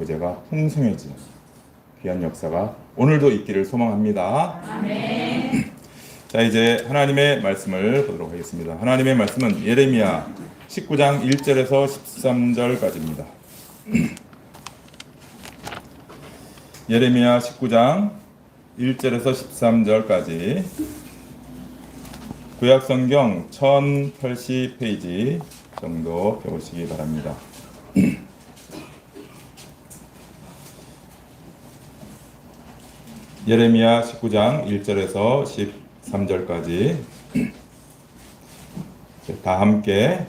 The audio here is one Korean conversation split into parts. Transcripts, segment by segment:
교제가 풍성해지는 귀한 역사가 오늘도 있기를 소망합니다. 아멘. 자, 이제 하나님의 말씀을 보도록 하겠습니다. 하나님의 말씀은 예레미야 19장 1절에서 13절까지입니다. 예레미야 19장 1절에서 13절까지 구약성경 1080페이지 정도 펴보시기 바랍니다. 예레미야 19장 1절에서 13절까지 다 함께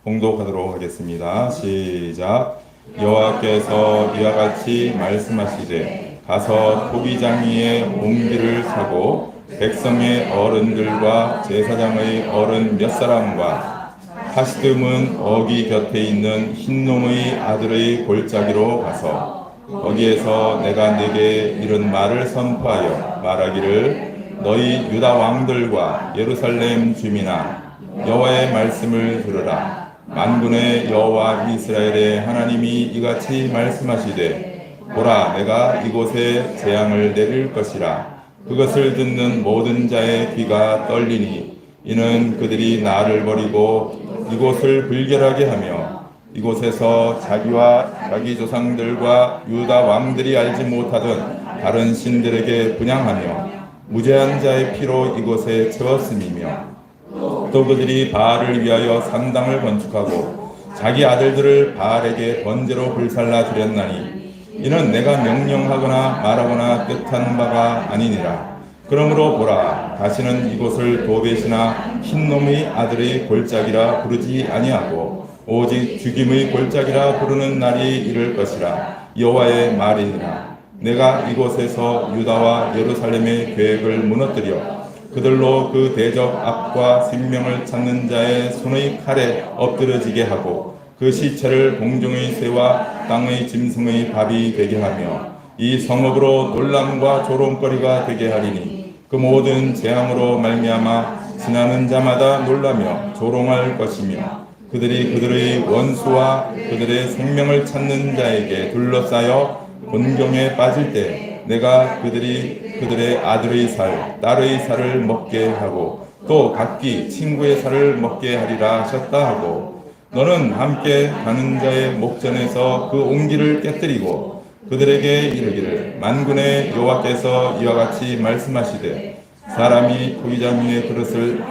봉독하도록 하겠습니다. 시작. 여호와께서 이와 같이 말씀하시되 가서 토기장이의 옹기를 사고 백성의 어른들과 제사장의 어른 몇 사람과 하시듬은 어기 곁에 있는 흰놈의 아들의 골짜기로 가서 거기에서 내가 네게 이런 말을 선포하여 말하기를 너희 유다 왕들과 예루살렘 주민아 여호와의 말씀을 들으라. 만군의 여호와 이스라엘의 하나님이 이같이 말씀하시되 보라 내가 이곳에 재앙을 내릴 것이라. 그것을 듣는 모든 자의 귀가 떨리니 이는 그들이 나를 버리고 이곳을 불결하게 하며 이곳에서 자기와 자기 조상들과 유다 왕들이 알지 못하던 다른 신들에게 분향하며 무죄한 자의 피로 이곳에 채웠음이며 또 그들이 바알을 위하여 산당을 건축하고 자기 아들들을 바알에게 번제로 불살라 드렸나니 이는 내가 명령하거나 말하거나 뜻한 바가 아니니라. 그러므로 보라 다시는 이곳을 도벳이나 흰놈의 아들의 골짜기라 부르지 아니하고 오직 죽임의 골짜기라 부르는 날이 이를 것이라. 여호와의 말이니라. 내가 이곳에서 유다와 예루살렘의 계획을 무너뜨려 그들로 그 대적 악과 생명을 찾는 자의 손의 칼에 엎드러지게 하고 그 시체를 공중의 새와 땅의 짐승의 밥이 되게 하며 이 성읍으로 놀람과 조롱거리가 되게 하리니 그 모든 재앙으로 말미암아 지나는 자마다 놀라며 조롱할 것이며 그들이 그들의 원수와 그들의 생명을 찾는 자에게 둘러싸여 곤경에 빠질 때 내가 그들의 아들의 살, 딸의 살을 먹게 하고 또 각기 친구의 살을 먹게 하리라 하셨다 하고 너는 함께 가는 자의 목전에서 그 옹기를 깨뜨리고 그들에게 이르기를 만군의 여호와께서 이와 같이 말씀하시되 사람이 토기장이의 그릇을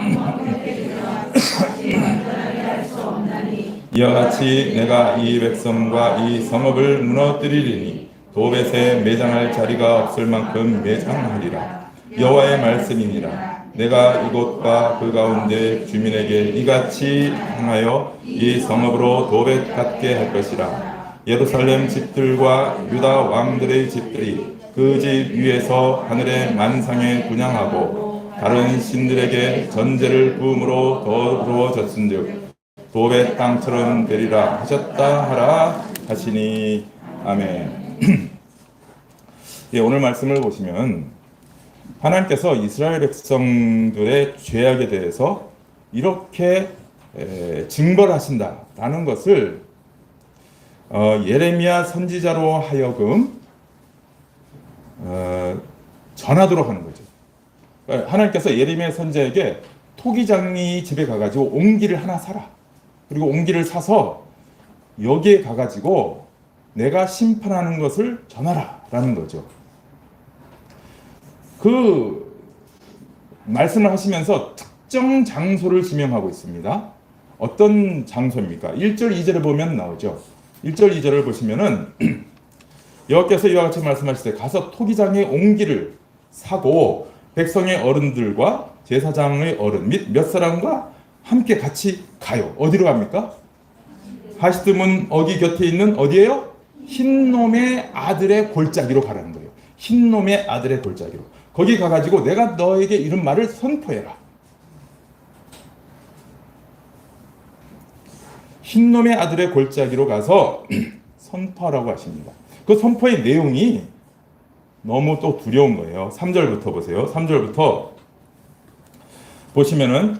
이와 같이 내가 이 백성과 이 성읍을 무너뜨리리니 도벳에 매장할 자리가 없을 만큼 매장하리라. 여호와의 말씀이니라. 내가 이곳과 그 가운데 주민에게 이같이 행하여 이 성읍으로 도벳 같게 할 것이라. 예루살렘 집들과 유다 왕들의 집들이 그 집 위에서 하늘의 만상에 분향하고 다른 신들에게 전제를 부음으로 더러워졌은즉 도벳 땅처럼 되리라 하셨다 하라 하시니 아멘. 예, 오늘 말씀을 보시면 하나님께서 이스라엘 백성들의 죄악에 대해서 이렇게 징벌 하신다라는 것을 예레미야 선지자로 하여금 전하도록 하는 거죠. 하나님께서 예레미야 선지자에게 토기장이 집에 가가지고 옹기를 하나 사라. 그리고 옹기를 사서 여기에 가가지고 내가 심판하는 것을 전하라 라는 거죠. 그 말씀을 하시면서 특정 장소를 지명하고 있습니다. 어떤 장소입니까? 1절 2절에 보면 나오죠. 1절 2절을 보시면은 여호와께서 이와 같이 말씀하시되 가서 토기장의 옹기를 사고 백성의 어른들과 제사장의 어른 및 몇 사람과 함께 같이 가요. 어디로 갑니까? 하시듬은 어기 곁에 있는 어디예요? 흰놈의 아들의 골짜기로 가라는 거예요. 흰놈의 아들의 골짜기로. 거기 가가지고 내가 너에게 이런 말을 선포해라. 흰놈의 아들의 골짜기로 가서 선포하라고 하십니다. 그 선포의 내용이 너무 또 두려운 거예요. 3절부터 보세요. 3절부터 보시면은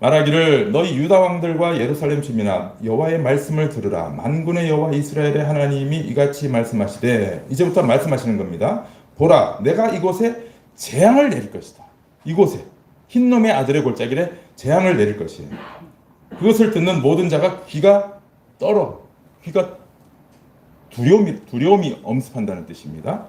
말하기를 너희 유다 왕들과 예루살렘 주민아 여호와의 말씀을 들으라. 만군의 여호와 이스라엘의 하나님이 이같이 말씀하시되, 이제부터 말씀하시는 겁니다. 보라, 내가 이곳에 재앙을 내릴 것이다. 이곳에 흰놈의 아들의 골짜기에 재앙을 내릴 것이에요. 그것을 듣는 모든 자가 귀가 떨어, 귀가 두려움이 엄습한다는 뜻입니다.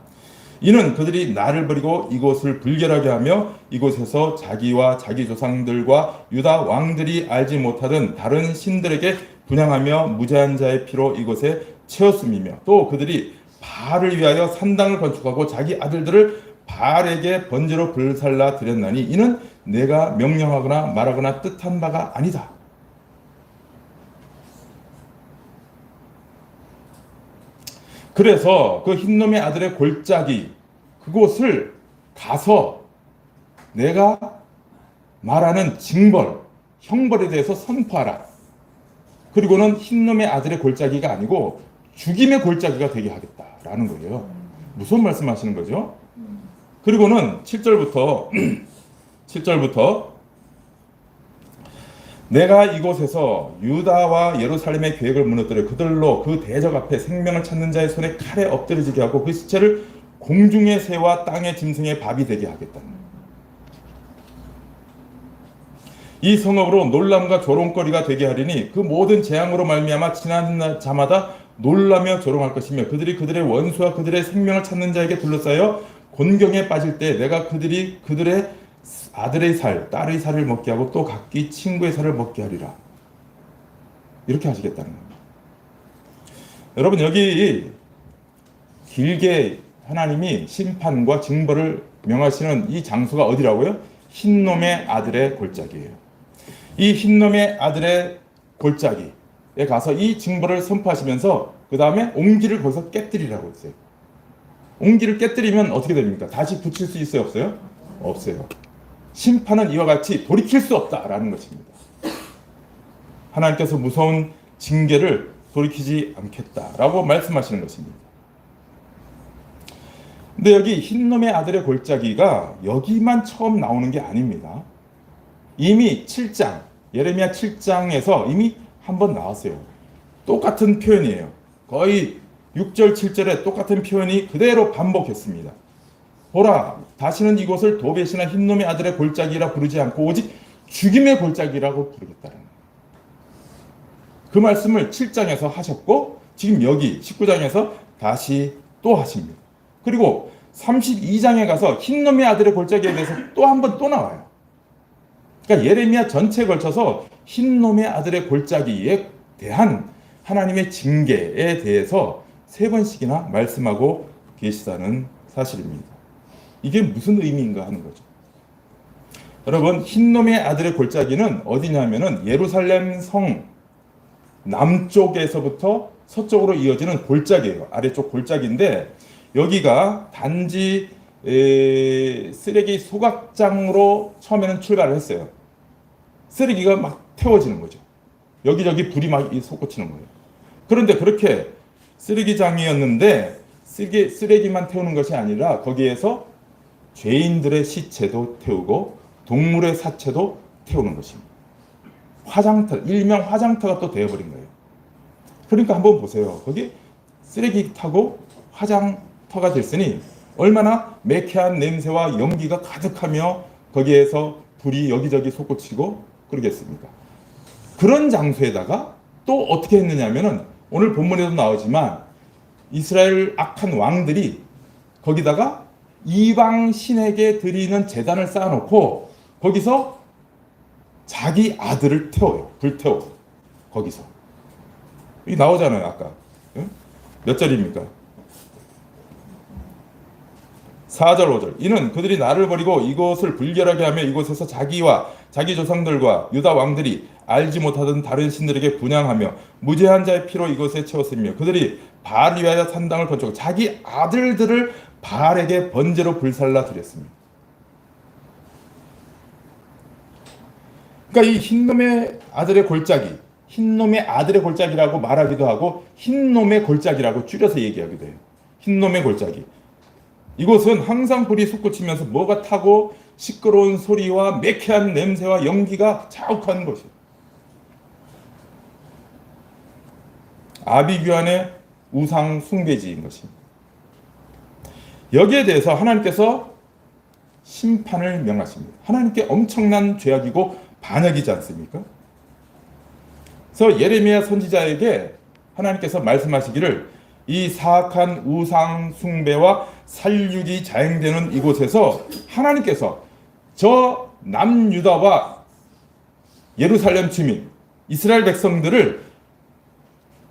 이는 그들이 나를 버리고 이곳을 불결하게 하며 이곳에서 자기와 자기 조상들과 유다 왕들이 알지 못하던 다른 신들에게 분향하며 무죄한 자의 피로 이곳에 채웠음이며, 또 그들이 바알을 위하여 산당을 건축하고 자기 아들들을 바알에게 번제로 불살라 드렸나니 이는 내가 명령하거나 말하거나 뜻한 바가 아니다. 그래서 그 흰놈의 아들의 골짜기, 그곳을 가서 내가 말하는 징벌, 형벌에 대해서 선포하라. 그리고는 흰놈의 아들의 골짜기가 아니고 죽임의 골짜기가 되게 하겠다라는 거예요. 무슨 말씀하시는 거죠? 그리고는 7절부터 7절부터 내가 이곳에서 유다와 예루살렘의 계획을 무너뜨려 그들로 그 대적 앞에 생명을 찾는 자의 손에 칼에 엎드려지게 하고 그 시체를 공중의 새와 땅의 짐승의 밥이 되게 하겠다. 이 성읍으로 놀람과 조롱거리가 되게 하리니 그 모든 재앙으로 말미암아 지나는 자마다 놀라며 조롱할 것이며 그들이 그들의 원수와 그들의 생명을 찾는 자에게 둘러싸여 곤경에 빠질 때 내가 그들이 그들의 아들의 살, 딸의 살을 먹게 하고 또 각기 친구의 살을 먹게 하리라. 이렇게 하시겠다는 겁니다. 여러분, 여기 길게 하나님이 심판과 징벌을 명하시는 이 장소가 어디라고요? 흰놈의 아들의 골짜기예요. 이 흰놈의 아들의 골짜기에 가서 이 징벌을 선포하시면서 그 다음에 옹기를 거기서 깨뜨리라고 했어요. 옹기를 깨뜨리면 어떻게 됩니까? 다시 붙일 수 있어요? 없어요? 없어요. 심판은 이와 같이 돌이킬 수 없다라는 것입니다. 하나님께서 무서운 징계를 돌이키지 않겠다라고 말씀하시는 것입니다. 근데 여기 흰놈의 아들의 골짜기가 여기만 처음 나오는 게 아닙니다. 이미 7장, 예레미야 7장에서 이미 한번 나왔어요. 똑같은 표현이에요. 거의 6절, 7절에 똑같은 표현이 그대로 반복했습니다. 보라, 다시는 이곳을 도벳이나 흰놈의 아들의 골짜기라 부르지 않고 오직 죽임의 골짜기라고 부르겠다는 거예요. 그 말씀을 7장에서 하셨고 지금 여기 19장에서 다시 또 하십니다. 그리고 32장에 가서 흰놈의 아들의 골짜기에 대해서 또 한 번 또 나와요. 그러니까 예레미야 전체에 걸쳐서 흰놈의 아들의 골짜기에 대한 하나님의 징계에 대해서 3번씩이나 말씀하고 계시다는 사실입니다. 이게 무슨 의미인가 하는 거죠. 여러분, 흰놈의 아들의 골짜기는 어디냐면은 예루살렘 성 남쪽에서부터 서쪽으로 이어지는 골짜기예요. 아래쪽 골짜기인데 여기가 단지 쓰레기 소각장으로 처음에는 출발을 했어요. 쓰레기가 막 태워지는 거죠. 여기저기 불이 막 솟구치는 거예요. 그런데 그렇게 쓰레기장이었는데 쓰레기만 태우는 것이 아니라 거기에서 죄인들의 시체도 태우고 동물의 사체도 태우는 것입니다. 화장터, 일명 화장터가 또 되어버린 거예요. 그러니까 한번 보세요. 거기 쓰레기 타고 화장터가 됐으니 얼마나 매캐한 냄새와 연기가 가득하며 거기에서 불이 여기저기 솟구치고 그러겠습니까? 그런 장소에다가 또 어떻게 했느냐면은 오늘 본문에도 나오지만 이스라엘 악한 왕들이 거기다가 이방 신에게 드리는 제단을 쌓아놓고 거기서 자기 아들을 태워요. 불태워. 거기서. 이 나오잖아요. 아까. 몇 절입니까? 4절 5절. 이는 그들이 나를 버리고 이곳을 불결하게 하며 이곳에서 자기와 자기 조상들과 유다 왕들이 알지 못하던 다른 신들에게 분향하며 무죄한 자의 피로 이곳에 채웠으며 그들이 바알을 위하여 산당을 건축하고 자기 아들들을 바알에게 번제로 불살라 드렸습니다. 그러니까 이 흰놈의 아들의 골짜기, 흰놈의 아들의 골짜기라고 말하기도 하고 흰놈의 골짜기라고 줄여서 얘기하기도 해요. 흰놈의 골짜기. 이곳은 항상 불이 솟구치면서 뭐가 타고 시끄러운 소리와 매캐한 냄새와 연기가 자욱한 것이에요. 아비규환의 우상 숭배지인 것입니다. 여기에 대해서 하나님께서 심판을 명하십니다. 하나님께 엄청난 죄악이고 반역이지 않습니까? 그래서 예레미야 선지자에게 하나님께서 말씀하시기를 이 사악한 우상 숭배와 살육이 자행되는 이곳에서 하나님께서 저 남유다와 예루살렘 주민 이스라엘 백성들을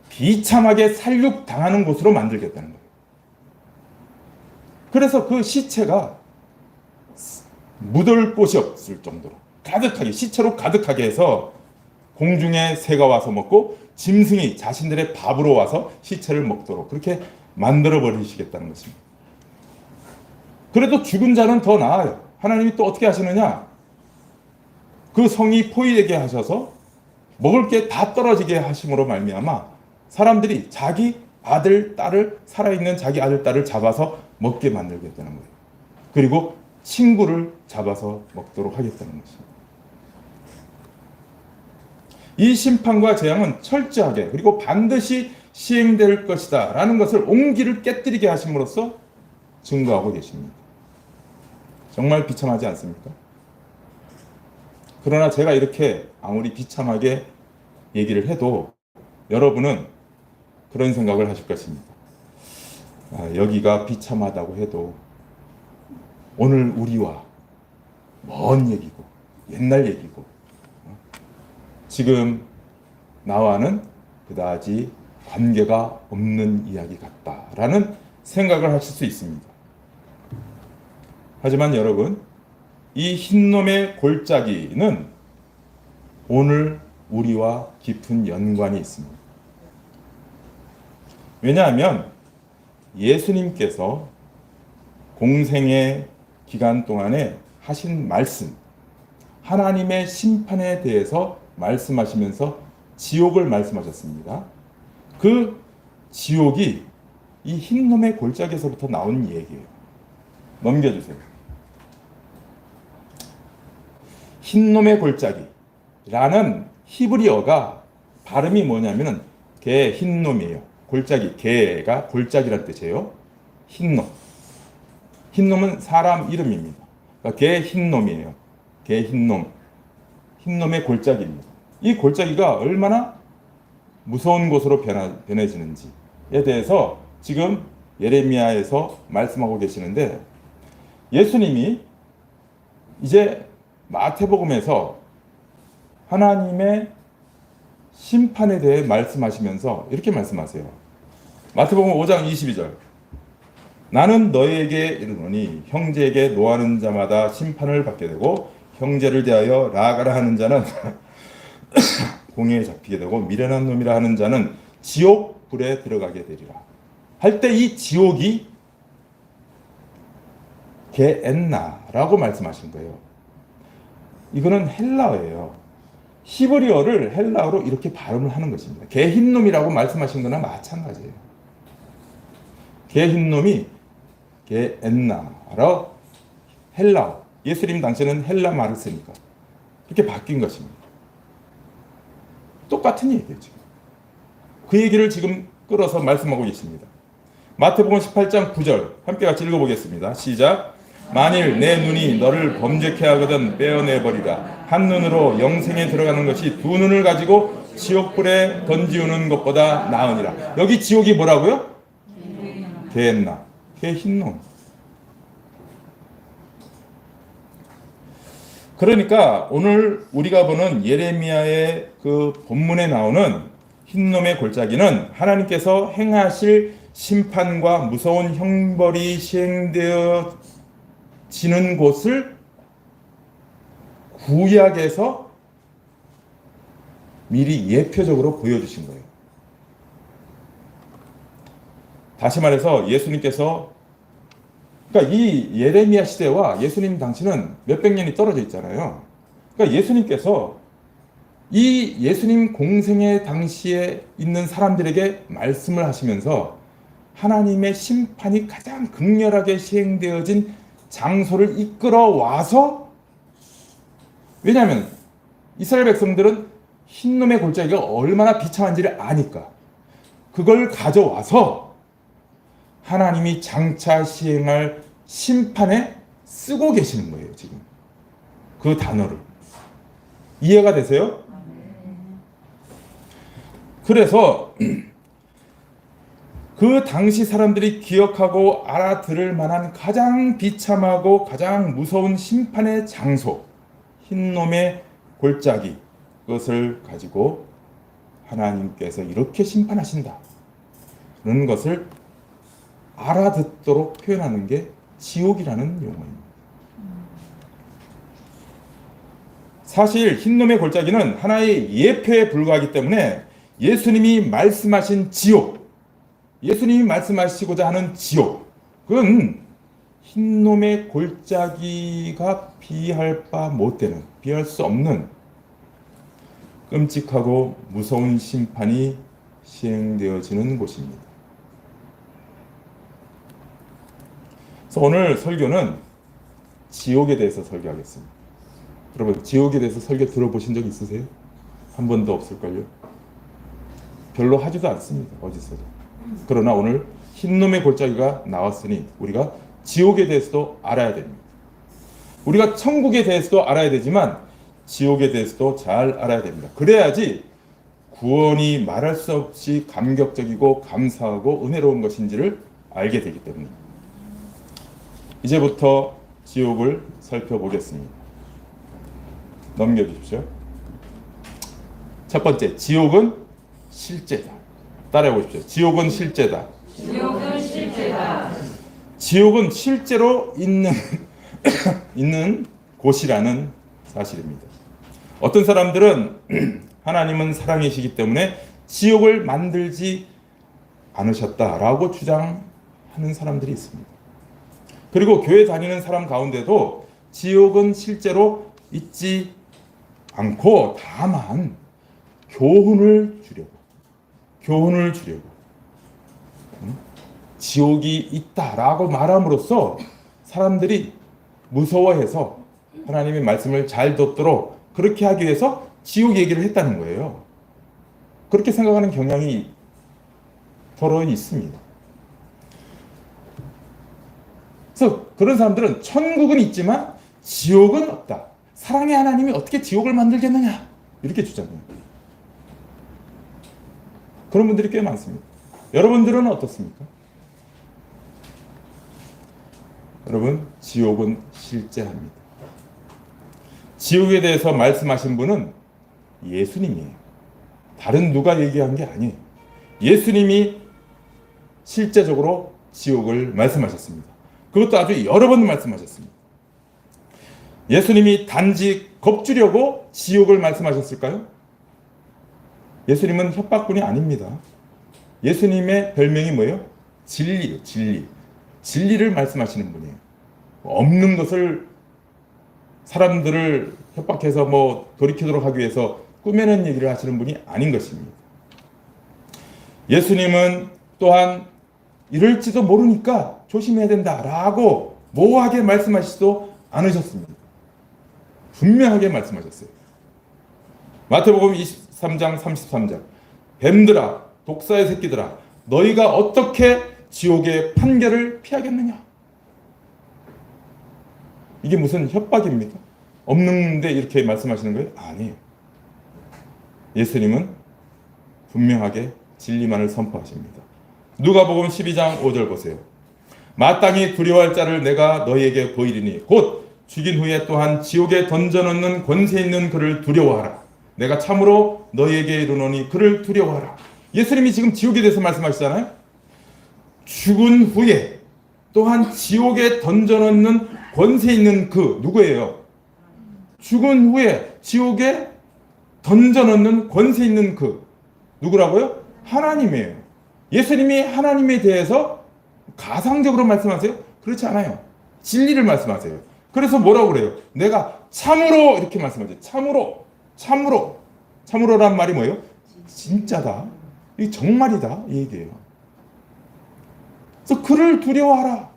비참하게 살육당하는 곳으로 만들겠다는 거예요. 그래서 그 시체가 묻을 곳이 없을 정도로 가득하게, 시체로 가득하게 해서 공중에 새가 와서 먹고 짐승이 자신들의 밥으로 와서 시체를 먹도록 그렇게 만들어 버리시겠다는 것입니다. 그래도 죽은 자는 더 나아요. 하나님이 또 어떻게 하시느냐? 그 성이 포위되게 하셔서 먹을 게 다 떨어지게 하심으로 말미암아 사람들이 자기 아들, 딸을, 살아있는 자기 아들, 딸을 잡아서 먹게 만들겠다는 거예요. 그리고 친구를 잡아서 먹도록 하겠다는 것입니다. 이 심판과 재앙은 철저하게 그리고 반드시 시행될 것이다 라는 것을 옹기를 깨뜨리게 하심으로써 증거하고 계십니다. 정말 비참하지 않습니까? 그러나 제가 이렇게 아무리 비참하게 얘기를 해도 여러분은 그런 생각을 하실 것입니다. 여기가 비참하다고 해도 오늘 우리와 먼 얘기고 옛날 얘기고 지금 나와는 그다지 관계가 없는 이야기 같다라는 생각을 하실 수 있습니다. 하지만 여러분, 이 흰놈의 골짜기는 오늘 우리와 깊은 연관이 있습니다. 왜냐하면 예수님께서 공생의 기간 동안에 하신 말씀, 하나님의 심판에 대해서 말씀하시면서 지옥을 말씀하셨습니다. 그 지옥이 이 흰놈의 골짜기에서부터 나온 얘기예요. 넘겨주세요. 흰놈의 골짜기라는 히브리어가 발음이 뭐냐면은 개 흰놈이에요. 골짜기, 개가 골짜기란 뜻이에요. 흰놈. 흰놈은 사람 이름입니다. 그러니까 개 흰놈이에요. 개 흰놈. 흰놈의 골짜기입니다. 이 골짜기가 얼마나 무서운 곳으로 변해지는지에 대해서 지금 예레미야에서 말씀하고 계시는데, 예수님이 이제 마태복음에서 하나님의 심판에 대해 말씀하시면서 이렇게 말씀하세요. 마태복음 5장 22절. 나는 너희에게 이르노니 형제에게 노하는 자마다 심판을 받게 되고 형제를 대하여 나아가라 하는 자는 공회에 잡히게 되고 미련한 놈이라 하는 자는 지옥 불에 들어가게 되리라. 할 때 이 지옥이 게엔나라고 말씀하신 거예요. 이거는 헬라어예요. 히브리어를 헬라어로 이렇게 발음을 하는 것입니다. 게흰놈이라고 말씀하신 거나 마찬가지예요. 게흰놈이 게엔나로 헬라어. 예수님 당시에는 헬라 말을 쓰니까 이렇게 바뀐 것입니다. 똑같은 얘기예요. 지금. 그 얘기를 지금 끌어서 말씀하고 계십니다. 마태복음 18장 9절 함께 같이 읽어보겠습니다. 시작. 만일 내 눈이 너를 범죄케 하거든 빼어내버리라. 한 눈으로 영생에 들어가는 것이 두 눈을 가지고 지옥불에 던지우는 것보다 나으니라. 여기 지옥이 뭐라고요? 게엔나. 게흰놈. 그러니까 오늘 우리가 보는 예레미야의 그 본문에 나오는 흰놈의 골짜기는 하나님께서 행하실 심판과 무서운 형벌이 시행되어지는 곳을 구약에서 미리 예표적으로 보여주신 거예요. 다시 말해서 예수님께서, 그러니까 이 예레미야 시대와 예수님 당시는 몇백 년이 떨어져 있잖아요. 그러니까 예수님께서 이 예수님 공생의 당시에 있는 사람들에게 말씀을 하시면서 하나님의 심판이 가장 극렬하게 시행되어진 장소를 이끌어 와서, 왜냐하면 이스라엘 백성들은 흰놈의 골짜기가 얼마나 비참한지를 아니까 그걸 가져와서 하나님이 장차 시행할 심판에 쓰고 계시는 거예요. 지금 그 단어를. 이해가 되세요? 그래서 그 당시 사람들이 기억하고 알아들을 만한 가장 비참하고 가장 무서운 심판의 장소, 흰놈의 골짜기, 그것을 가지고 하나님께서 이렇게 심판하신다 그런 것을 알아듣도록 표현하는 게 지옥이라는 용어입니다. 사실 흰놈의 골짜기는 하나의 예표에 불과하기 때문에 예수님이 말씀하신 지옥, 예수님이 말씀하시고자 하는 지옥, 그건 흰놈의 골짜기가 비할 바 못 되는, 비할 수 없는 끔찍하고 무서운 심판이 시행되어지는 곳입니다. 그래서 오늘 설교는 지옥에 대해서 설교하겠습니다. 여러분, 지옥에 대해서 설교 들어보신 적 있으세요? 한 번도 없을걸요? 별로 하지도 않습니다. 어디서도. 그러나 오늘 흰놈의 골짜기가 나왔으니 우리가 지옥에 대해서도 알아야 됩니다. 우리가 천국에 대해서도 알아야 되지만 지옥에 대해서도 잘 알아야 됩니다. 그래야지 구원이 말할 수 없이 감격적이고 감사하고 은혜로운 것인지를 알게 되기 때문입니다. 이제부터 지옥을 살펴보겠습니다. 넘겨주십시오. 첫 번째, 지옥은 실제다. 따라해 보십시오. 지옥은 실제다. 지옥은 실제다. 지옥은 실제로 있는 곳이라는 사실입니다. 어떤 사람들은 하나님은 사랑이시기 때문에 지옥을 만들지 않으셨다라고 주장하는 사람들이 있습니다. 그리고 교회 다니는 사람 가운데도 지옥은 실제로 있지 않고 다만 교훈을 주려고 지옥이 있다라고 말함으로써 사람들이 무서워해서 하나님의 말씀을 잘 듣도록 그렇게 하기 위해서 지옥 얘기를 했다는 거예요. 그렇게 생각하는 경향이 더러 있습니다. 그래서 그런 사람들은 천국은 있지만 지옥은 없다. 사랑의 하나님이 어떻게 지옥을 만들겠느냐 이렇게 주장해요. 그런 분들이 꽤 많습니다. 여러분들은 어떻습니까? 여러분, 지옥은 실제합니다. 지옥에 대해서 말씀하신 분은 예수님이에요. 다른 누가 얘기한 게 아니에요. 예수님이 실제적으로 지옥을 말씀하셨습니다. 그것도 아주 여러 번 말씀하셨습니다. 예수님이 단지 겁주려고 지옥을 말씀하셨을까요? 예수님은 협박꾼이 아닙니다. 예수님의 별명이 뭐예요? 진리예요. 진리를 말씀하시는 분이에요. 없는 것을 사람들을 협박해서 돌이키도록 하기 위해서 꾸며낸 얘기를 하시는 분이 아닌 것입니다. 예수님은 또한 이럴지도 모르니까 조심해야 된다라고 모호하게 말씀하시지도 않으셨습니다. 분명하게 말씀하셨어요. 마태복음 23장 33절 뱀들아 독사의 새끼들아 너희가 어떻게 지옥의 판결을 피하겠느냐. 이게 무슨 협박입니까? 없는데 이렇게 말씀하시는 거예요? 아니에요. 예수님은 분명하게 진리만을 선포하십니다. 누가복음 12장 5절 보세요. 마땅히 두려워할 자를 내가 너희에게 보이리니 곧 죽인 후에 또한 지옥에 던져넣는 권세 있는 그를 두려워하라. 내가 참으로 너희에게 이르노니 그를 두려워하라. 예수님이 지금 지옥에 대해서 말씀하시잖아요. 죽은 후에 또한 지옥에 던져넣는 권세 있는 그 누구예요? 죽은 후에 지옥에 던져넣는 권세 있는 그 누구라고요? 하나님이에요. 예수님이 하나님에 대해서 가상적으로 말씀하세요? 그렇지 않아요. 진리를 말씀하세요. 그래서 뭐라고 그래요? 내가 참으로 이렇게 말씀하죠. 참으로란 말이 뭐예요? 진짜다. 이 정말이다 이 얘기예요. 그래서 그를 두려워하라.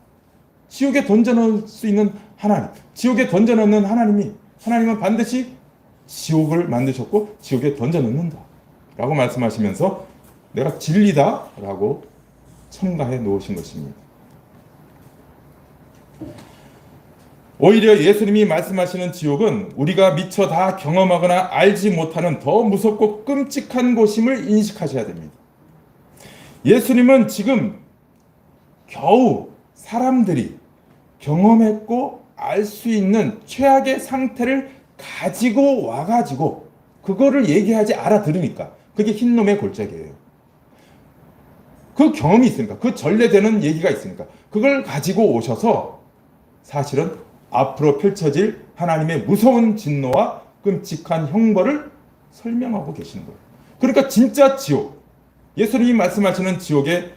지옥에 던져넣을 수 있는 하나님, 지옥에 던져넣는 하나님은 반드시 지옥을 만드셨고 지옥에 던져넣는다 라고 말씀하시면서 내가 진리다 라고 첨가해 놓으신 것입니다. 오히려 예수님이 말씀하시는 지옥은 우리가 미처 다 경험하거나 알지 못하는 더 무섭고 끔찍한 곳임을 인식하셔야 됩니다. 예수님은 지금 겨우 사람들이 경험했고 알 수 있는 최악의 상태를 가지고 와가지고 그거를 얘기하지 알아들으니까 그게 흰놈의 골짜기예요. 그 경험이 있으니까, 그 전래되는 얘기가 있으니까 그걸 가지고 오셔서 사실은 앞으로 펼쳐질 하나님의 무서운 진노와 끔찍한 형벌을 설명하고 계시는 거예요. 그러니까 진짜 지옥, 예수님이 말씀하시는 지옥의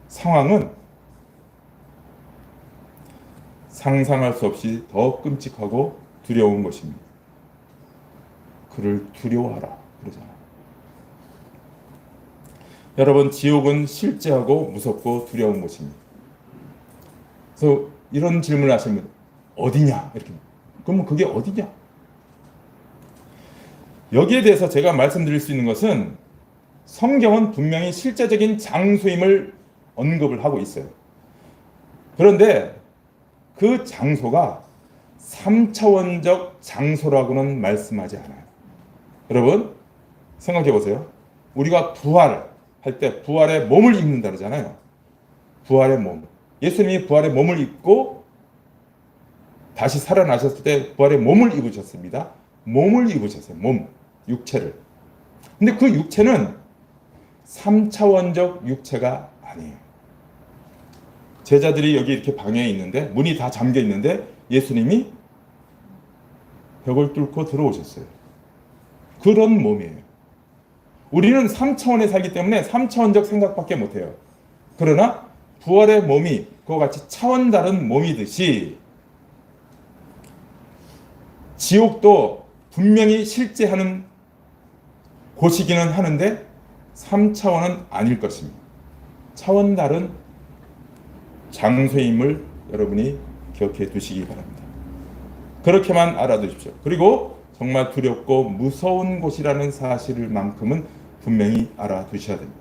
상황은 상상할 수 없이 더 끔찍하고 두려운 것입니다. 그를 두려워하라 그러잖아요. 여러분, 지옥은 실제하고 무섭고 두려운 곳입니다. 그래서 이런 질문을 하시면 어디냐? 이렇게. 그러면 그게 어디냐? 여기에 대해서 제가 말씀드릴 수 있는 것은 성경은 분명히 실제적인 장소임을 언급을 하고 있어요. 그런데 그 장소가 3차원적 장소라고는 말씀하지 않아요. 여러분 생각해 보세요. 우리가 부활할 때 부활의 몸을 입는다 그러잖아요. 부활의 몸. 예수님이 부활의 몸을 입고 다시 살아나셨을 때 부활의 몸을 입으셨습니다. 몸을 입으셨어요. 몸, 육체를. 근데 그 육체는 3차원적 육체가 아니에요. 제자들이 여기 이렇게 방에 있는데 문이 다 잠겨 있는데 예수님이 벽을 뚫고 들어오셨어요. 그런 몸이에요. 우리는 3차원에 살기 때문에 3차원적 생각밖에 못해요. 그러나 부활의 몸이 그와 같이 차원 다른 몸이듯이 지옥도 분명히 실제하는 곳이기는 하는데 3차원은 아닐 것입니다. 차원 다른 장소임을 여러분이 기억해 두시기 바랍니다. 그렇게만 알아두십시오. 그리고 정말 두렵고 무서운 곳이라는 사실만큼은 분명히 알아두셔야 됩니다.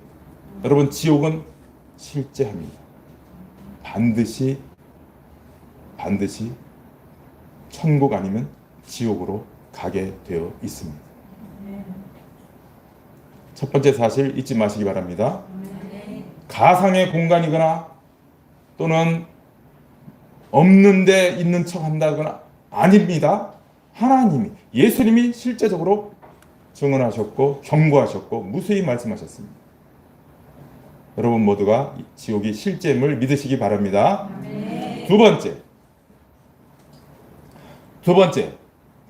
여러분, 지옥은 실제합니다. 반드시 천국 아니면 지옥으로 가게 되어 있습니다. 첫 번째 사실 잊지 마시기 바랍니다. 가상의 공간이거나 또는 없는 데 있는 척 한다거나 아닙니다. 하나님이, 예수님이 실제적으로 증언하셨고 경고하셨고 무수히 말씀하셨습니다. 여러분 모두가 지옥이 실제임을 믿으시기 바랍니다. 두 번째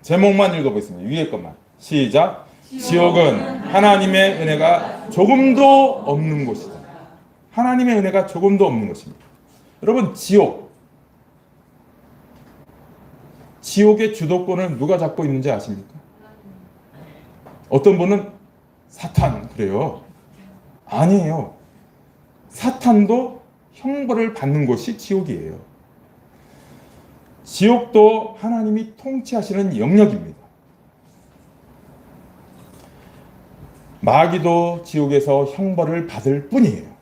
제목만 읽어보겠습니다. 위에 것만. 시작. 지옥은 하나님의 은혜가 조금도 없는 곳이다. 하나님의 은혜가 조금도 없는 것입니다. 여러분, 지옥의 주도권을 누가 잡고 있는지 아십니까? 어떤 분은 사탄 그래요. 아니에요. 사탄도 형벌을 받는 곳이 지옥이에요. 지옥도 하나님이 통치하시는 영역입니다. 마귀도 지옥에서 형벌을 받을 뿐이에요.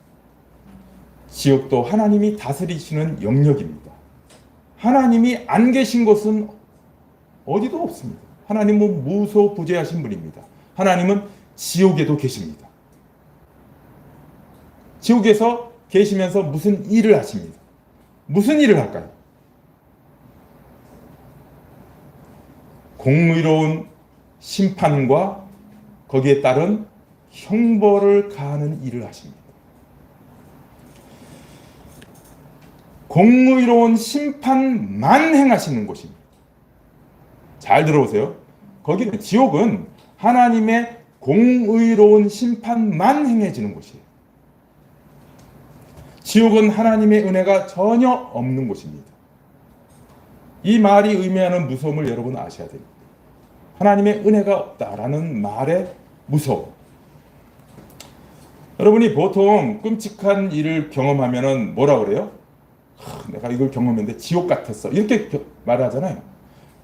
지옥도 하나님이 다스리시는 영역입니다. 하나님이 안 계신 곳은 어디도 없습니다. 하나님은 무소부재하신 분입니다. 하나님은 지옥에도 계십니다. 지옥에서 계시면서 무슨 일을 하십니다. 무슨 일을 할까요? 공의로운 심판과 거기에 따른 형벌을 가하는 일을 하십니다. 공의로운 심판만 행하시는 곳입니다. 잘 들어보세요. 거기는 지옥은 하나님의 공의로운 심판만 행해지는 곳이에요. 지옥은 하나님의 은혜가 전혀 없는 곳입니다. 이 말이 의미하는 무서움을 여러분 아셔야 됩니다. 하나님의 은혜가 없다라는 말의 무서움. 여러분이 보통 끔찍한 일을 경험하면은 뭐라 그래요? 내가 이걸 경험했는데 지옥 같았어. 이렇게 말하잖아요.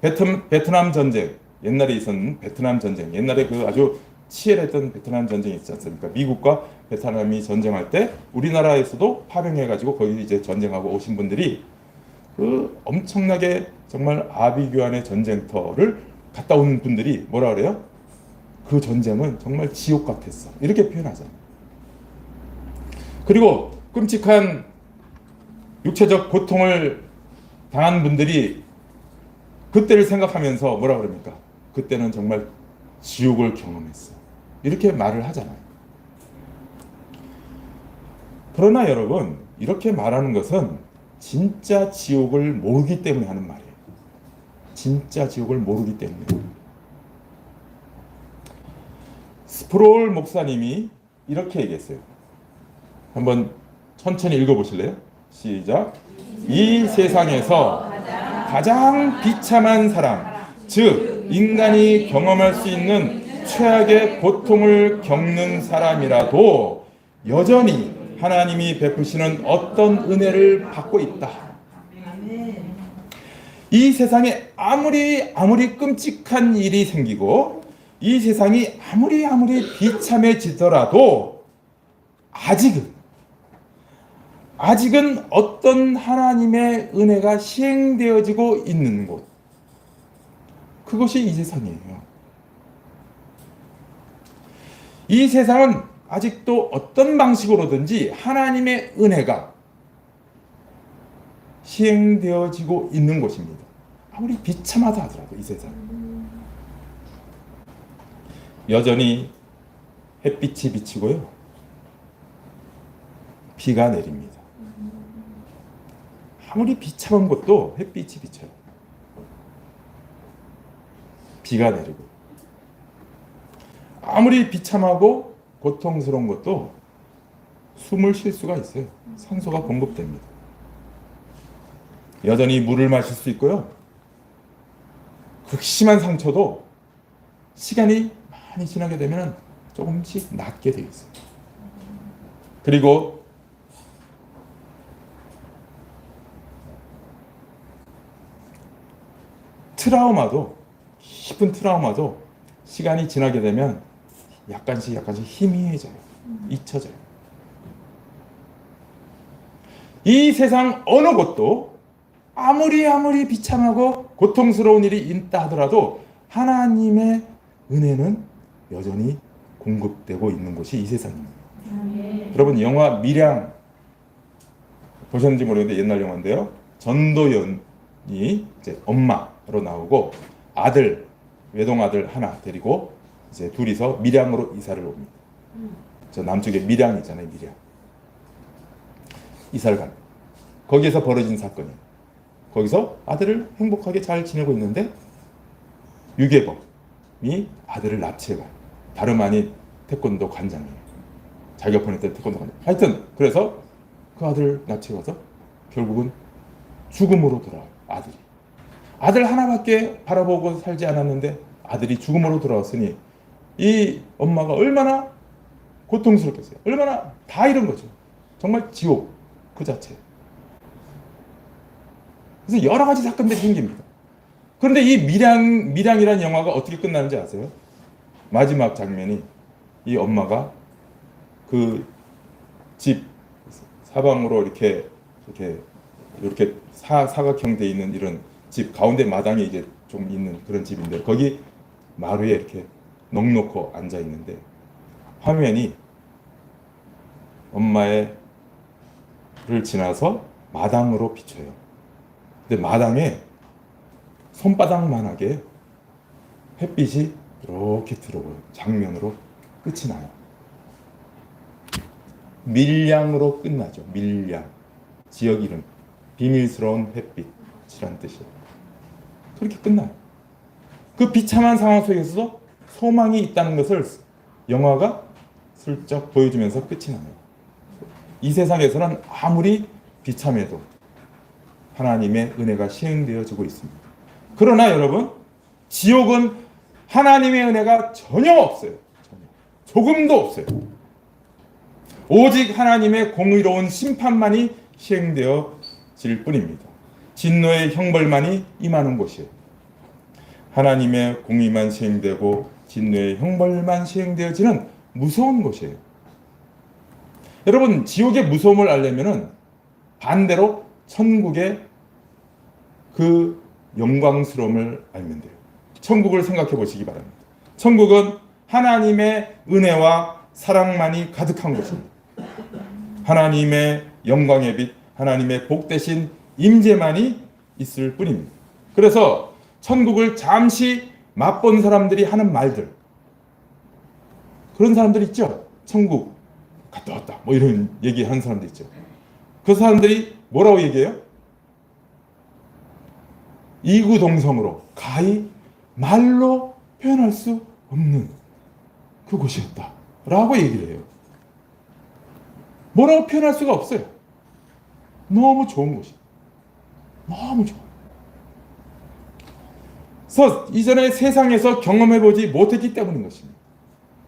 베트남 전쟁, 옛날에 있었는 베트남 전쟁, 옛날에 그 아주 치열했던 베트남 전쟁이 있지 않습니까? 미국과 베트남이 전쟁할 때 우리나라에서도 파병해가지고 거기 이제 전쟁하고 오신 분들이 그 엄청나게 정말 아비규환의 전쟁터를 갔다 온 분들이 뭐라 그래요? 그 전쟁은 정말 지옥 같았어. 이렇게 표현하잖아요. 그리고 끔찍한 육체적 고통을 당한 분들이 그때를 생각하면서 뭐라 그럽니까? 그때는 정말 지옥을 경험했어. 이렇게 말을 하잖아요. 그러나 여러분, 이렇게 말하는 것은 진짜 지옥을 모르기 때문에 하는 말이에요. 진짜 지옥을 모르기 때문에. 스프롤 목사님이 이렇게 얘기했어요. 한번 천천히 읽어보실래요? 시작. 이 세상에서 가장 비참한 사람, 즉 인간이 경험할 수 있는 최악의 고통을 겪는 사람이라도 여전히 하나님이 베푸시는 어떤 은혜를 받고 있다. 이 세상에 아무리 끔찍한 일이 생기고 이 세상이 아무리 비참해지더라도 아직은 어떤 하나님의 은혜가 시행되어지고 있는 곳, 그것이 이 세상이에요. 이 세상은 아직도 어떤 방식으로든지 하나님의 은혜가 시행되어지고 있는 곳입니다. 아무리 비참하다 하더라도 이 세상. 여전히 햇빛이 비치고요. 비가 내립니다. 아무리 비참한 곳도 햇빛이 비쳐요. 비가 내리고. 아무리 비참하고 고통스러운 것도 숨을 쉴 수가 있어요. 산소가 공급됩니다. 여전히 물을 마실 수 있고요. 극심한 상처도 시간이 많이 지나게 되면 조금씩 낫게 되어 있어요. 그리고 깊은 트라우마도 시간이 지나게 되면 약간씩 희미해져요. 잊혀져요. 이 세상 어느 곳도 아무리 비참하고 고통스러운 일이 있다 하더라도 하나님의 은혜는 여전히 공급되고 있는 곳이 이 세상입니다. 여러분, 영화 밀양 보셨는지 모르겠는데 옛날 영화인데요. 전도연이 이제 엄마로 나오고 외동아들 하나 데리고 이제 둘이서 밀양으로 이사를 옵니다. 저 남쪽에 밀양 있잖아요, 밀양. 이사를 갑니다. 거기에서 벌어진 사건이에요. 거기서 아들을 행복하게 잘 지내고 있는데 유괴범이 아들을 납치해가요. 다름 아닌 태권도 관장이에요. 자기가 보냈던 태권도 관장. 하여튼 그래서 그 아들을 납치해가서 결국은 죽음으로 돌아와요. 아들 하나밖에 바라보고 살지 않았는데 아들이 죽음으로 돌아왔으니 이 엄마가 얼마나 고통스럽겠어요. 얼마나 다 이런 거죠. 정말 지옥 그 자체. 그래서 여러 가지 사건들이 생깁니다. 그런데 이 밀양이라는 영화가 어떻게 끝나는지 아세요? 마지막 장면이 이 엄마가 그 집 사방으로 이렇게 사각형 돼 있는 이런 집 가운데 마당에 이제 좀 있는 그런 집인데 거기 마루에 이렇게 넋놓고 앉아 있는데 화면이 엄마를 지나서 마당으로 비춰요. 근데 마당에 손바닥만하게 햇빛이 이렇게 들어오요. 장면으로 끝이 나요. 밀양으로 끝나죠. 밀양. 지역 이름. 비밀스러운 햇빛이란 뜻이에요. 그렇게 끝나요. 그 비참한 상황 속에서도 소망이 있다는 것을 영화가 슬쩍 보여주면서 끝이 나요. 이 세상에서는 아무리 비참해도 하나님의 은혜가 시행되어지고 있습니다. 그러나 여러분, 지옥은 하나님의 은혜가 전혀 없어요. 조금도 없어요. 오직 하나님의 공의로운 심판만이 시행되어지고 뿐입니다. 진노의 형벌만이 임하는 곳이에요. 하나님의 공의만 시행되고 진노의 형벌만 시행되어지는 무서운 곳이에요. 여러분, 지옥의 무서움을 알려면은 반대로 천국의 그 영광스러움을 알면 돼요. 천국을 생각해 보시기 바랍니다. 천국은 하나님의 은혜와 사랑만이 가득한 곳입니다. 하나님의 영광의 빛, 하나님의 복되신 임재만이 있을 뿐입니다. 그래서 천국을 잠시 맛본 사람들이 하는 말들, 그런 사람들 있죠. 천국 갔다 왔다 뭐 이런 얘기하는 사람들 있죠. 그 사람들이 뭐라고 얘기해요? 이구동성으로 가히 말로 표현할 수 없는 그곳이었다 라고 얘기를 해요. 뭐라고 표현할 수가 없어요. 너무 좋은 곳이에요. 너무 좋아요. 그래서 이전에 세상에서 경험해보지 못했기 때문인 것입니다.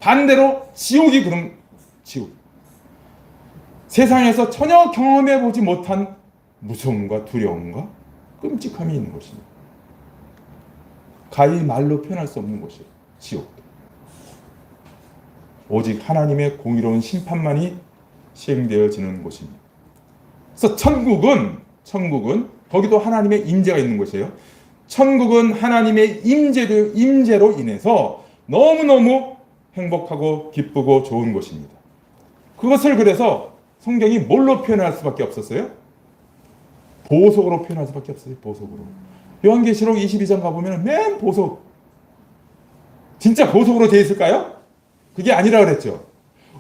반대로 지옥이 그런 지옥. 세상에서 전혀 경험해보지 못한 무서움과 두려움과 끔찍함이 있는 것입니다. 가히 말로 표현할 수 없는 곳이에요. 지옥도. 오직 하나님의 공의로운 심판만이 시행되어지는 곳입니다. 그래서 천국은 거기도 하나님의 임재가 있는 곳이에요. 천국은 하나님의 임재로 인해서 너무너무 행복하고 기쁘고 좋은 곳입니다. 그것을 그래서 성경이 뭘로 표현할 수밖에 없었어요? 보석으로 표현할 수밖에 없어요. 보석으로. 요한계시록 22장 가보면 맨 보석. 진짜 보석으로 되어 있을까요? 그게 아니라 그랬죠.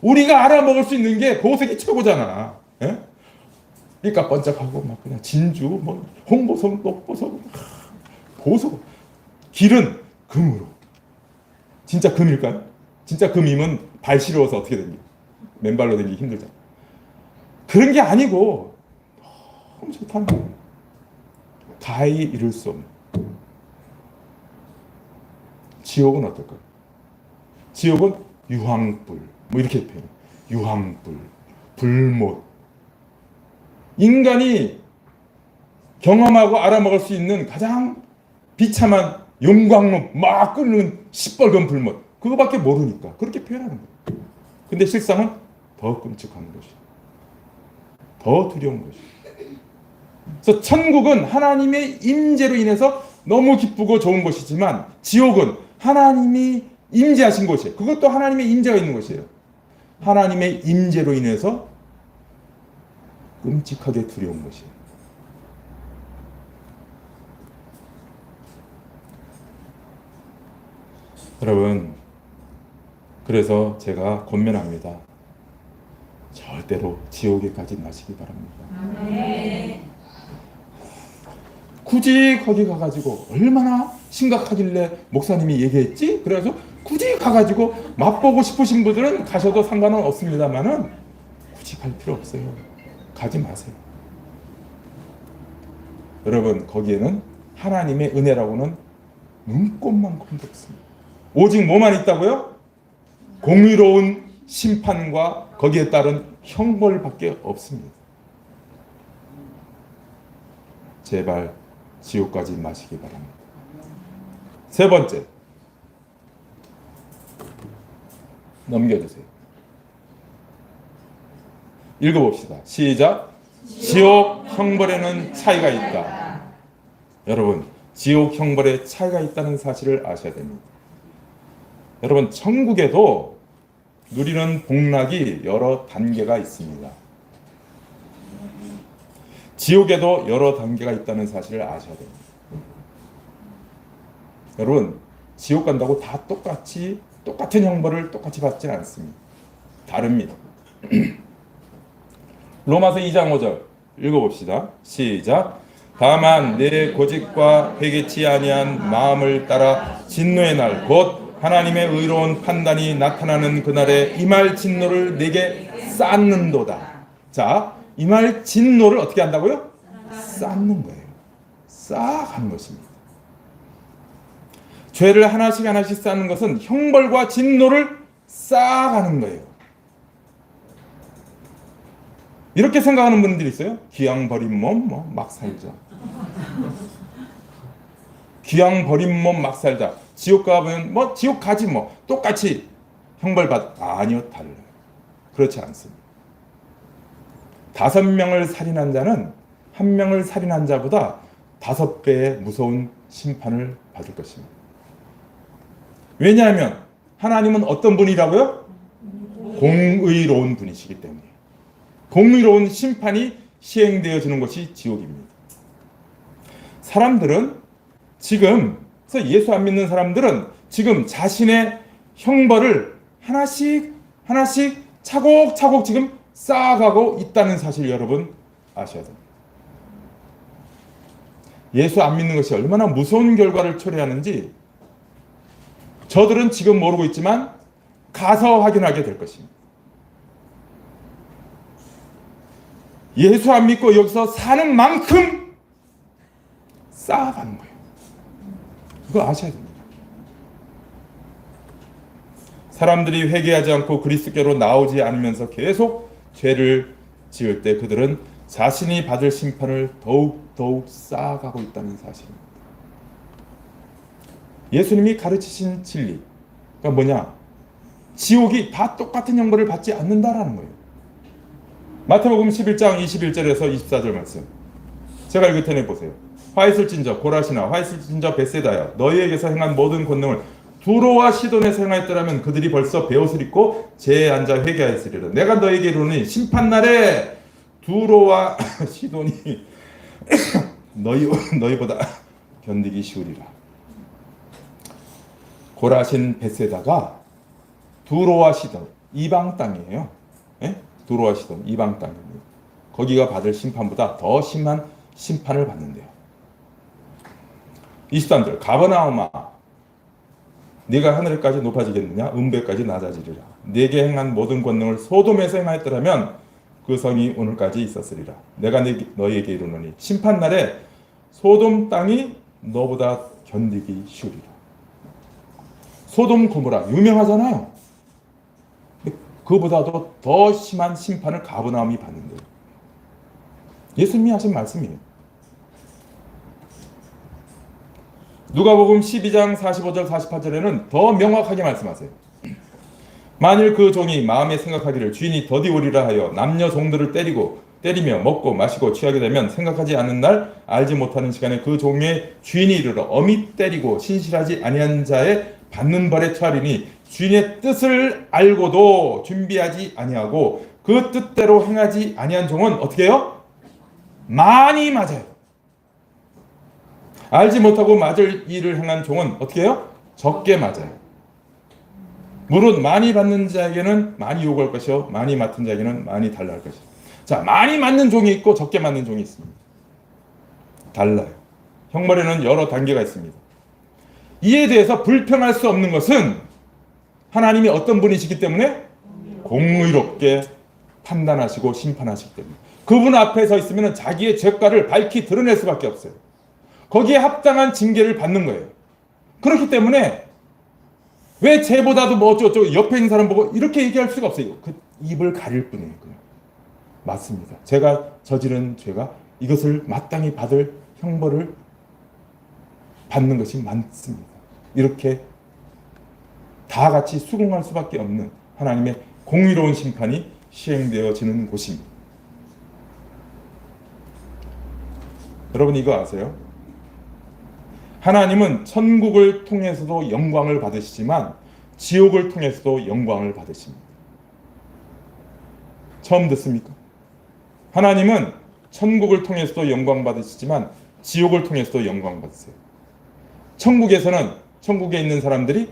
우리가 알아먹을 수 있는 게 보석이 최고잖아. 예? 그러니까 번쩍하고 막 그냥 진주, 뭐 홍보석, 녹보석, 보석. 길은 금으로. 진짜 금일까요? 진짜 금이면 발 시려워서 어떻게 됩니까? 맨발로 다니기 힘들잖아. 그런 게 아니고 너무 좋다는 거예요. 가히 이룰 수 없는. 지옥은 어떨까요? 지옥은 유황불, 뭐 이렇게 표현해요. 유황불, 불못. 인간이 경험하고 알아먹을 수 있는 가장 비참한 용광로 막 끓는 시뻘건 불못. 그거밖에 모르니까 그렇게 표현하는 거예요. 근데 실상은 더 끔찍한 것이, 더 두려운 것이. 그래서 천국은 하나님의 임재로 인해서 너무 기쁘고 좋은 곳이지만 지옥은 하나님이 임재하신 곳이에요. 그것도 하나님의 임재가 있는 곳이에요. 하나님의 임재로 인해서 끔찍하게 두려운 것이에요. 여러분, 그래서 제가 권면합니다. 절대로 지옥에 가지 마시기 바랍니다. 네. 굳이 거기 가가지고 얼마나 심각하길래 목사님이 얘기했지? 그래서 굳이 가가지고 맛보고 싶으신 분들은 가셔도 상관은 없습니다만은 굳이 갈 필요 없어요. 가지 마세요. 여러분, 거기에는 하나님의 은혜라고는 눈꼽만큼도 없습니다. 오직 뭐만 있다고요? 공의로운 심판과 거기에 따른 형벌밖에 없습니다. 제발 지옥 가지 마시기 바랍니다. 세 번째, 넘겨주세요. 읽어봅시다. 시작. 지옥 형벌에는 차이가 있다. 여러분, 지옥 형벌에 차이가 있다는 사실을 아셔야 됩니다. 여러분, 천국에도 누리는 복락이 여러 단계가 있습니다. 지옥에도 여러 단계가 있다는 사실을 아셔야 됩니다. 여러분, 지옥 간다고 다 똑같은 형벌을 똑같이 받지는 않습니다. 다릅니다. 로마서 2장 5절 읽어봅시다. 시작. 다만 내 고집과 회개치 아니한 마음을 따라 진노의 날 곧 하나님의 의로운 판단이 나타나는 그날에 임할 진노를 내게 쌓는도다. 자, 임할 진노를 어떻게 한다고요? 쌓는 거예요. 쌓아가는 것입니다. 죄를 하나씩 쌓는 것은 형벌과 진노를 쌓아가는 거예요. 이렇게 생각하는 분들이 있어요. 기왕 버린 몸 막 살자. 기왕 버린 몸 막 살자. 지옥 가면 지옥 가지 똑같이 형벌받. 아니요, 달라요. 그렇지 않습니다. 5명을 살인한 자는 1명을 살인한 자보다 5배의 무서운 심판을 받을 것입니다. 왜냐하면 하나님은 어떤 분이라고요? 공의로운 분이시기 때문에. 공의로운 심판이 시행되어지는 것이 지옥입니다. 사람들은 지금, 예수 안 믿는 사람들은 지금 자신의 형벌을 하나씩 차곡차곡 지금 쌓아가고 있다는 사실 여러분 아셔야 됩니다. 예수 안 믿는 것이 얼마나 무서운 결과를 초래하는지 저들은 지금 모르고 있지만 가서 확인하게 될 것입니다. 예수 안 믿고 여기서 사는 만큼 쌓아가는 거예요. 이거 아셔야 됩니다. 사람들이 회개하지 않고 그리스도께로 나오지 않으면서 계속 죄를 지을 때 그들은 자신이 받을 심판을 더욱 쌓아가고 있다는 사실입니다. 예수님이 가르치신 진리가 뭐냐? 지옥이 다 똑같은 형벌을 받지 않는다라는 거예요. 마태복음 11장 21절에서 24절 말씀 제가 읽을 테니 보세요. 화 있을진저 고라시나 화 있을진저 벳세다야 너희에게서 행한 모든 권능을 두로와 시돈에서 행하였더라면 그들이 벌써 베옷을 입고 재에 앉아 회개하였으리라. 내가 너희에게 이르노니 심판날에 두로와 시돈이 너희보다 견디기 쉬우리라. 고라신 벳세다가 두로와 시돈 이방 땅이에요. 예? 두로와 시돈 이방 땅입니다. 거기가 받을 심판보다 더 심한 심판을 받는데요. 23절 가버나움아 네가 하늘까지 높아지겠느냐 음배까지 낮아지리라. 네게 행한 모든 권능을 소돔에서 행하였더라면 그 성이 오늘까지 있었으리라. 내가 너희에게 이르노니 심판날에 소돔 땅이 너보다 견디기 쉬우리라. 소돔 고모라 유명하잖아요. 그보다도 더 심한 심판을 가버나움이 받는데요. 예수님이 하신 말씀이에요. 누가복음 12장 45절 48절에는 더 명확하게 말씀하세요. 만일 그 종이 마음에 생각하기를 주인이 더디 오리라 하여 남녀 종들을 때리며 먹고 마시고 취하게 되면 생각하지 않는 날 알지 못하는 시간에 그 종의 주인이 이르러 엄히 때리고 신실하지 아니한 자의 받는 벌에 처하리니 주인의 뜻을 알고도 준비하지 아니하고 그 뜻대로 행하지 아니한 종은 어떻게 해요? 많이 맞아요. 알지 못하고 맞을 일을 행한 종은 어떻게 해요? 적게 맞아요. 물론 많이 받는 자에게는 많이 요구할 것이요 많이 맡은 자에게는 많이 달라 할 것이요. 자, 많이 맞는 종이 있고 적게 맞는 종이 있습니다. 달라요. 형벌에는 여러 단계가 있습니다. 이에 대해서 불평할 수 없는 것은 하나님이 어떤 분이시기 때문에 공의롭게 판단하시고 심판하시기 때문에 그분 앞에 서 있으면 자기의 죄가를 밝히 드러낼 수밖에 없어요. 거기에 합당한 징계를 받는 거예요. 그렇기 때문에 왜 쟤보다도 뭐 어쩌고 옆에 있는 사람 보고 이렇게 얘기할 수가 없어요. 그 입을 가릴 뿐이에요. 맞습니다. 제가 저지른 죄가 이것을 마땅히 받을 형벌을 받는 것이 맞습니다. 이렇게 다 같이 수긍할 수밖에 없는 하나님의 공의로운 심판이 시행되어지는 곳입니다. 여러분 이거 아세요? 하나님은 천국을 통해서도 영광을 받으시지만 지옥을 통해서도 영광을 받으십니다. 처음 듣습니까? 하나님은 천국을 통해서도 영광 받으시지만 지옥을 통해서도 영광 받으세요. 천국에서는 천국에 있는 사람들이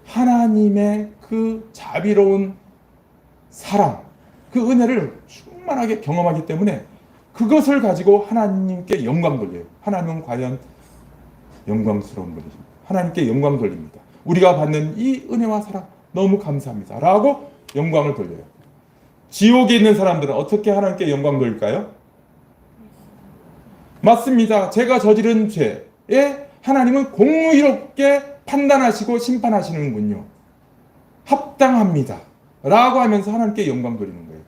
하나님의 그 자비로운 사랑, 그 은혜를 충만하게 경험하기 때문에 그것을 가지고 하나님께 영광 돌려요. 하나님은 과연 영광스러운 분이십니다. 하나님께 영광 돌립니다. 우리가 받는 이 은혜와 사랑 너무 감사합니다. 라고 영광을 돌려요. 지옥에 있는 사람들은 어떻게 하나님께 영광 돌릴까요? 맞습니다. 제가 저지른 죄에 하나님은 공의롭게 판단하시고 심판하시는군요. 합당합니다. 라고 하면서 하나님께 영광 돌리는 거예요.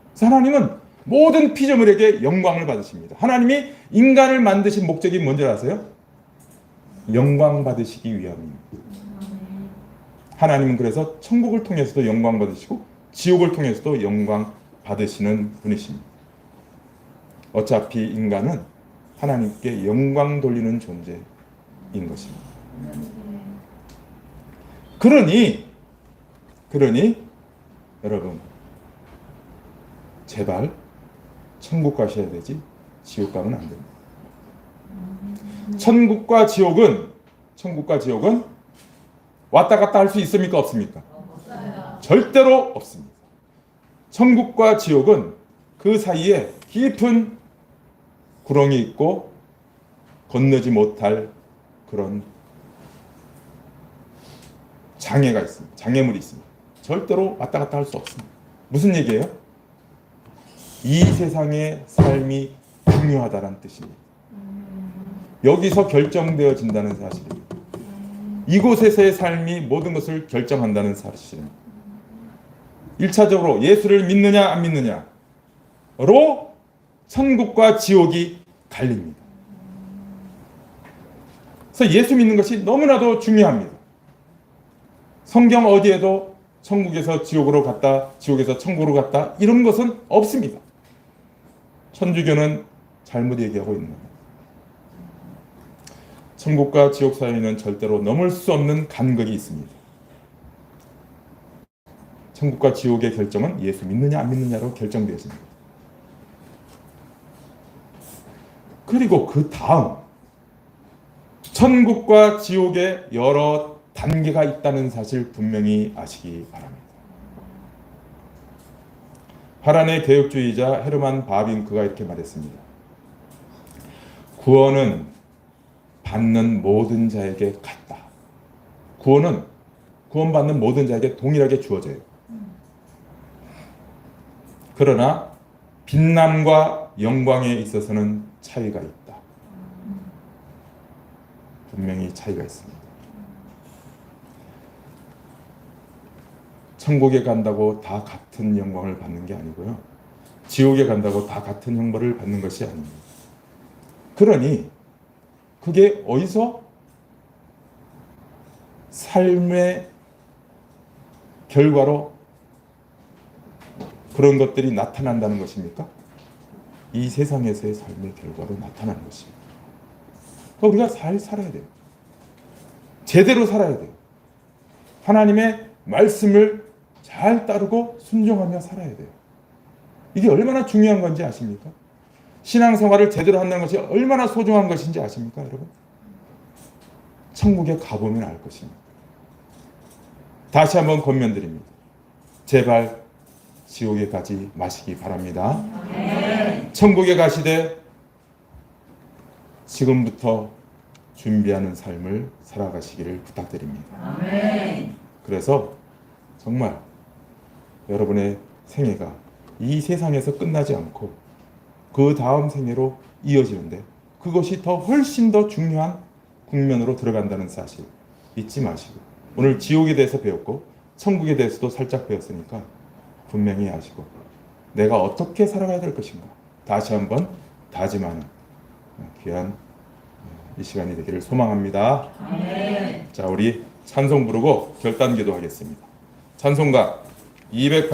그래서 하나님은 모든 피조물에게 영광을 받으십니다. 하나님이 인간을 만드신 목적이 뭔지 아세요? 영광 받으시기 위함입니다. 하나님은 그래서 천국을 통해서도 영광 받으시고 지옥을 통해서도 영광 받으시는 분이십니다. 어차피 인간은 하나님께 영광 돌리는 존재인 것입니다. 그러니 여러분, 제발 천국 가셔야 되지 지옥 가면 안 됩니다. 천국과 지옥은 왔다 갔다 할 수 있습니까? 없습니까? 절대로 없습니다. 천국과 지옥은 그 사이에 깊은 구렁이 있고 건너지 못할 그런 장애가 있습니다. 장애물이 있습니다. 절대로 왔다 갔다 할 수 없습니다. 무슨 얘기예요? 이 세상의 삶이 중요하다는 뜻입니다. 여기서 결정되어진다는 사실입니다. 이곳에서의 삶이 모든 것을 결정한다는 사실입니다. 1차적으로 예수를 믿느냐 안 믿느냐로 천국과 지옥이 갈립니다. 그래서 예수 믿는 것이 너무나도 중요합니다. 성경 어디에도 천국에서 지옥으로 갔다, 지옥에서 천국으로 갔다 이런 것은 없습니다. 천주교는 잘못 얘기하고 있는 겁니다. 천국과 지옥 사이에는 절대로 넘을 수 없는 간극이 있습니다. 천국과 지옥의 결정은 예수 믿느냐 안 믿느냐로 결정되어집니다. 그리고 그 다음 천국과 지옥에 여러 단계가 있다는 사실 분명히 아시기 바랍니다. 파란의 개혁주의자 헤르만 바빙크가 이렇게 말했습니다. 구원은 받는 모든 자에게 같다. 구원은 구원받는 모든 자에게 동일하게 주어져요. 그러나 빛남과 영광에 있어서는 차이가 있다. 분명히 차이가 있습니다. 천국에 간다고 다 같은 영광을 받는 게 아니고요. 지옥에 간다고 다 같은 형벌을 받는 것이 아닙니다. 그러니 그게 어디서 삶의 결과로 그런 것들이 나타난다는 것입니까? 이 세상에서의 삶의 결과로 나타나는 것입니다. 그러니까 우리가 잘 살아야 돼요. 제대로 살아야 돼요. 하나님의 말씀을 잘 따르고 순종하며 살아야 돼요. 이게 얼마나 중요한 건지 아십니까? 신앙생활을 제대로 한다는 것이 얼마나 소중한 것인지 아십니까, 여러분? 천국에 가보면 알 것입니다. 다시 한번 권면드립니다. 제발 지옥에 가지 마시기 바랍니다. 천국에 가시되 지금부터 준비하는 삶을 살아가시기를 부탁드립니다. 그래서 정말 여러분의 생애가 이 세상에서 끝나지 않고 그 다음 생애로 이어지는데 그것이 더 훨씬 더 중요한 국면으로 들어간다는 사실 잊지 마시고, 오늘 지옥에 대해서 배웠고 천국에 대해서도 살짝 배웠으니까 분명히 아시고 내가 어떻게 살아가야 될 것인가 다시 한번 다짐하는 귀한 이 시간이 되기를 소망합니다. 자, 우리 찬송 부르고 결단 기도하겠습니다. 찬송가 280